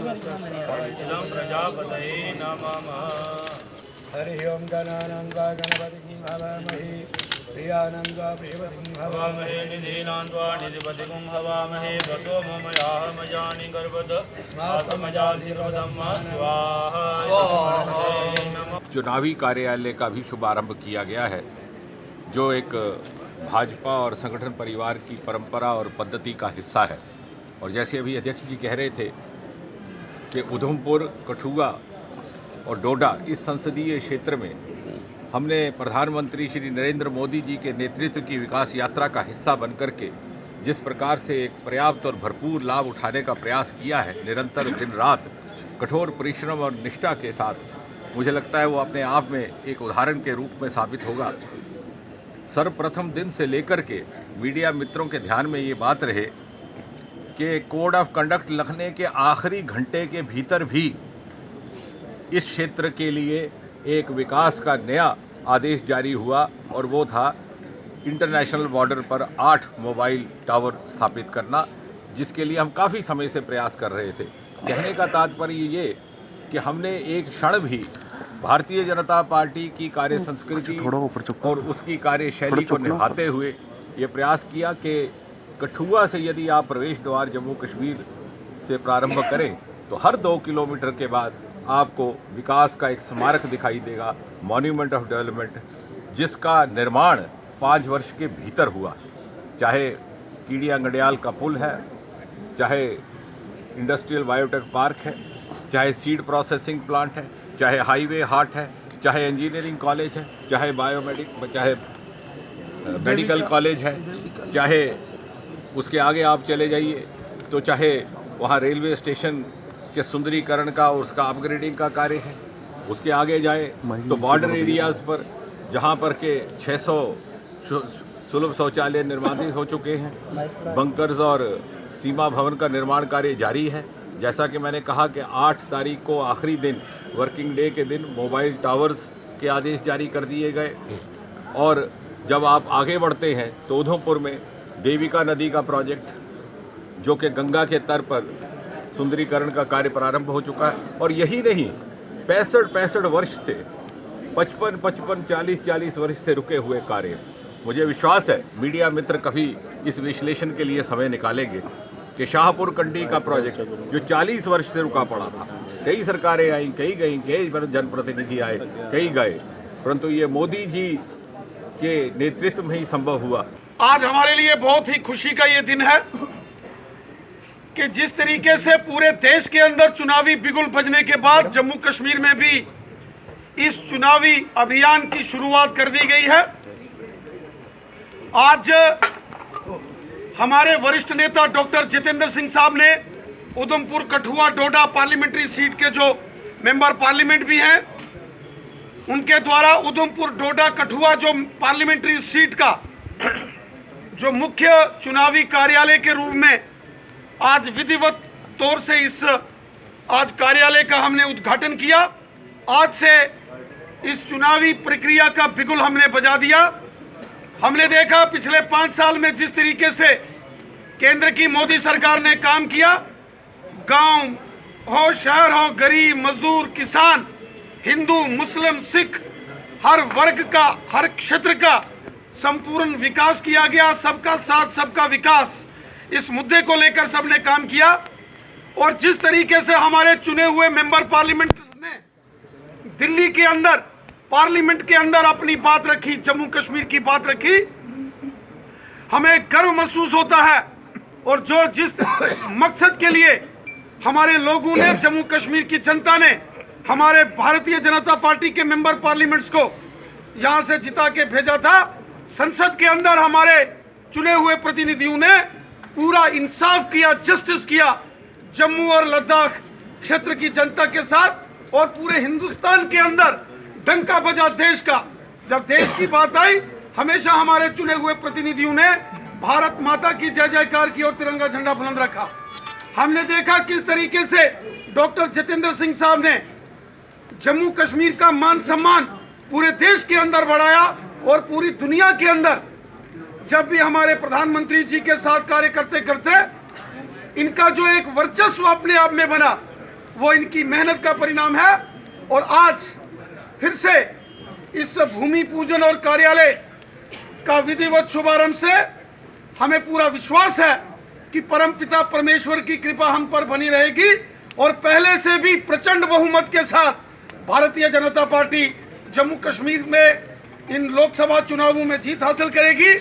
इदं प्रजापतये नमः। हरि ओम गणानां वा गणपतिं हवामहे प्रियाणां वा प्रियपतिं हवामहे निधीनां त्वा निधिपतिं हवामहे वसो ममयाहमजानि गर्भद मातमजाधिरोधम्मा स्वाहा। चुनावी कार्यालय का भी शुभारंभ किया गया है, जो एक भाजपा और संगठन परिवार की परंपरा और पद्धति का हिस्सा है। और जैसे अभी अध्यक्ष जी कह रहे थे कि उधमपुर, कठुआ और डोडा इस संसदीय क्षेत्र में हमने प्रधानमंत्री श्री नरेंद्र मोदी जी के नेतृत्व की विकास यात्रा का हिस्सा बनकर के जिस प्रकार से एक पर्याप्त और भरपूर लाभ उठाने का प्रयास किया है, निरंतर दिन रात कठोर परिश्रम और निष्ठा के साथ, मुझे लगता है वो अपने आप में एक उदाहरण के रूप में साबित होगा। सर्वप्रथम दिन से लेकर के मीडिया मित्रों के ध्यान में ये बात रहे कि कोड ऑफ कंडक्ट लिखने के आखिरी घंटे के भीतर भी इस क्षेत्र के लिए एक विकास का नया आदेश जारी हुआ, और वो था इंटरनेशनल बॉर्डर पर 8 मोबाइल टावर स्थापित करना, जिसके लिए हम काफ़ी समय से प्रयास कर रहे थे। कहने का तात्पर्य ये कि हमने एक क्षण भी भारतीय जनता पार्टी की कार्य संस्कृति और उसकी कार्यशैली को निभाते हुए ये प्रयास किया कि कठुआ से यदि आप प्रवेश द्वार जम्मू कश्मीर से प्रारंभ करें तो हर 2 किलोमीटर के बाद आपको विकास का एक स्मारक दिखाई देगा, मॉन्यूमेंट ऑफ डेवलपमेंट, जिसका निर्माण 5 वर्ष के भीतर हुआ। चाहे कीड़िया गंडियाल का पुल है, चाहे इंडस्ट्रियल बायोटेक पार्क है, चाहे सीड प्रोसेसिंग प्लांट है, चाहे हाईवे हाट है, चाहे इंजीनियरिंग कॉलेज है, चाहे चाहे मेडिकल कॉलेज है, चाहे उसके आगे आप चले जाइए तो चाहे वहाँ रेलवे स्टेशन के सुंदरीकरण का और उसका अपग्रेडिंग का कार्य है। उसके आगे जाए तो बॉर्डर एरियाज़ पर जहाँ पर के 600 सुलभ शौचालय निर्माणित हो चुके हैं, बंकर्स और सीमा भवन का निर्माण कार्य जारी है। जैसा कि मैंने कहा कि 8 तारीख को आखिरी दिन, वर्किंग डे के दिन, मोबाइल टावर्स के आदेश जारी कर दिए गए। और जब आप आगे बढ़ते हैं तो उधमपुर में देविका नदी का प्रोजेक्ट, जो कि गंगा के तट पर सुंदरीकरण का कार्य प्रारंभ हो चुका है। और यही नहीं, 65 वर्ष से 55 40 वर्ष से रुके हुए कार्य, मुझे विश्वास है मीडिया मित्र कभी इस विश्लेषण के लिए समय निकालेंगे कि शाहपुर कंडी का प्रोजेक्ट जो 40 वर्ष से रुका पड़ा था, कई सरकारें आई, कई गई, कई जनप्रतिनिधि आए, कई गए, परंतु ये मोदी जी के नेतृत्व में ही संभव हुआ। आज हमारे लिए बहुत ही खुशी का ये दिन है कि जिस तरीके से पूरे देश के अंदर चुनावी बिगुल बजने के बाद जम्मू कश्मीर में भी इस चुनावी अभियान की शुरुआत कर दी गई है। आज हमारे वरिष्ठ नेता डॉक्टर जितेंद्र सिंह साहब ने उधमपुर, कठुआ, डोडा पार्लियामेंट्री सीट के जो मेंबर पार्लियामेंट भी हैं, उनके द्वारा उधमपुर, डोडा, कठुआ जो पार्लियामेंट्री सीट का जो मुख्य चुनावी कार्यालय के रूप में आज विधिवत तौर से इस आज कार्यालय का हमने उद्घाटन किया। आज से इस चुनावी प्रक्रिया का बिगुल हमने बजा दिया। हमने देखा पिछले 5 साल में जिस तरीके से केंद्र की मोदी सरकार ने काम किया, गांव हो, शहर हो, गरीब, मजदूर, किसान, हिंदू, मुस्लिम, सिख, हर वर्ग का, हर क्षेत्र का संपूर्ण विकास किया गया। सबका साथ, सबका विकास, इस मुद्दे को लेकर सबने काम किया। और जिस तरीके से हमारे चुने हुए मेंबर पार्लियामेंट ने दिल्ली के अंदर, पार्लियामेंट के अंदर अपनी बात रखी, जम्मू कश्मीर की बात रखी, हमें गर्व महसूस होता है। और जो जिस मकसद के लिए हमारे लोगों ने, जम्मू कश्मीर की जनता ने हमारे भारतीय जनता पार्टी के मेंबर पार्लियामेंट्स को यहां से जिता के भेजा था, संसद के अंदर हमारे चुने हुए प्रतिनिधियों ने पूरा इंसाफ किया, जस्टिस किया जम्मू और लद्दाख क्षेत्र की जनता के साथ, और पूरे हिंदुस्तान के अंदर डंका बजा देश का। जब देश की बात आई, हमेशा हमारे चुने हुए प्रतिनिधियों ने भारत माता की जय जयकार की और तिरंगा झंडा बुलंद रखा। हमने देखा किस तरीके से डॉक्टर जितेंद्र सिंह साहब ने जम्मू कश्मीर का मान सम्मान पूरे देश के अंदर बढ़ाया, और पूरी दुनिया के अंदर जब भी हमारे प्रधानमंत्री जी के साथ कार्य करते करते इनका जो एक वर्चस्व अपने आप में बना, वो इनकी मेहनत का परिणाम है। और आज फिर से इस भूमि पूजन और कार्यालय का विधिवत शुभारंभ से हमें पूरा विश्वास है कि परमपिता परमेश्वर की कृपा हम पर बनी रहेगी और पहले से भी प्रचंड बहुमत के साथ भारतीय जनता पार्टी जम्मू कश्मीर में इन लोकसभा चुनावों में जीत हासिल करेगी।